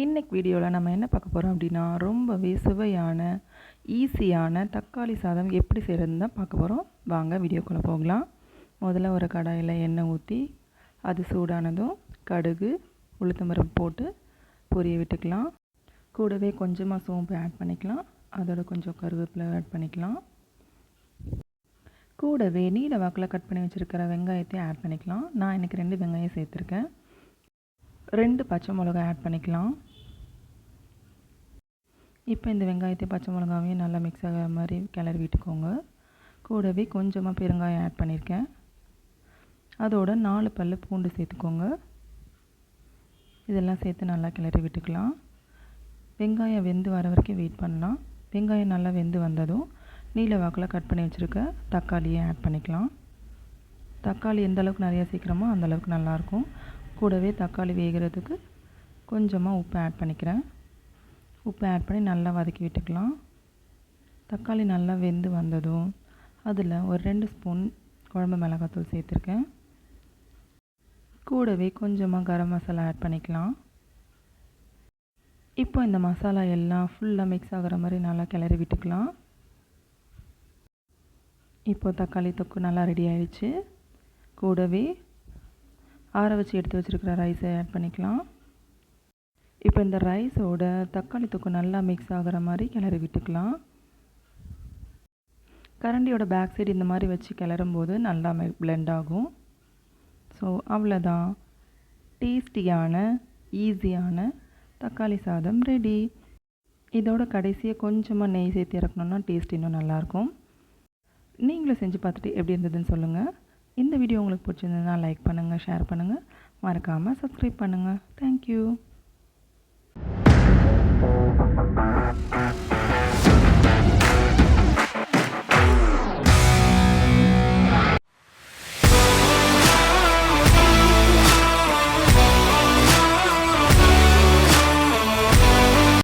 இன்னைக்கு வீடியோவில் நம்ம என்ன பார்க்க போகிறோம் அப்படின்னா ரொம்பவே சுவையான ஈஸியான தக்காளி சாதம் எப்படி செய்கிறதுன்னு தான் பார்க்க போகிறோம். வாங்க வீடியோக்குள்ளே போகலாம். முதல்ல ஒரு கடாயில் எண்ணெய் ஊற்றி அது சூடானதும் கடுகு உளுத்தம்பருப்பு போட்டு பொரிய விட்டுக்கலாம். கூடவே கொஞ்சமாக சோம்பு ஆட் பண்ணிக்கலாம். அதோட கொஞ்சம் கருவேப்பிலை ஆட் பண்ணிக்கலாம். கூடவே நீல வாக்கில் கட் பண்ணி வச்சுருக்கிற வெங்காயத்தையும் ஆட் பண்ணிக்கலாம். நான் இன்றைக்கி 2 வெங்காயம் சேர்த்துருக்கேன். 2 பச்சை மிளகாய் ஆட் பண்ணிக்கலாம். இப்போ இந்த வெங்காயத்தை பச்சை மிளகாவையும் நல்லா மிக்ஸ் ஆகிற மாதிரி கிளறி விட்டுக்கோங்க. கூடவே கொஞ்சமாக பெருங்காயம் ஆட் பண்ணியிருக்கேன். அதோட 4 பல் பூண்டு சேர்த்துக்கோங்க. இதெல்லாம் சேர்த்து நல்லா கிளறி விட்டுக்கலாம். வெங்காயம் வெந்து வர வரைக்கும் வெயிட் பண்ணலாம். வெங்காயம் நல்லா வெந்து வந்ததும் நீல வாக்கில் கட் பண்ணி வச்சுருக்க தக்காளியை ஆட் பண்ணிக்கலாம். தக்காளி எந்த அளவுக்கு நிறையா சேர்க்குறோமோ அந்தளவுக்கு நல்லாயிருக்கும். கூடவே தக்காளி வேகிறதுக்கு கொஞ்சமாக உப்பு ஆட் பண்ணிக்கிறேன். உப்பு ஆட் பண்ணி நல்லா வதக்கி விட்டுக்கலாம். தக்காளி நல்லா வெந்து வந்ததும் அதில் ஒரு 2 ஸ்பூன் குழம்பு மிளகாத்தூள் சேர்த்துருக்கேன். கூடவே கொஞ்சமாக கரம் மசாலா ஆட் பண்ணிக்கலாம். இப்போ இந்த மசாலா எல்லாம் ஃபுல்லாக மிக்ஸ் ஆகிற மாதிரி நல்லா கிளறி விட்டுக்கலாம். இப்போ தக்காளி தொக்கு நல்லா ரெடி ஆகிடுச்சு. கூடவே ஆற வச்சு எடுத்து வச்சுருக்கிற ரைஸை ஆட் பண்ணிக்கலாம். இப்போ இந்த ரைஸோட தக்காளி தொக்கு நல்லா மிக்ஸ் ஆகிற மாதிரி கிளறி விட்டுக்கலாம். கரண்டியோட பேக் சைடு இந்த மாதிரி வச்சு கிளறும்போது நல்லா பிளெண்ட் ஆகும். ஸோ அவ்வளோதான், டேஸ்டியான ஈஸியான தக்காளி சாதம் ரெடி. இதோட கடைசியாக கொஞ்சமாக நெய் சேர்த்து இறக்கணுன்னா டேஸ்ட் இன்னும் நல்லாயிருக்கும். நீங்களும் செஞ்சு பார்த்துட்டு எப்படி இருந்ததுன்னு சொல்லுங்கள். இந்த வீடியோ உங்களுக்கு பிடிச்சிருந்ததுன்னா லைக் பண்ணுங்கள், ஷேர் பண்ணுங்கள், மறக்காமல் சப்ஸ்கிரைப் பண்ணுங்கள். தேங்க்யூ.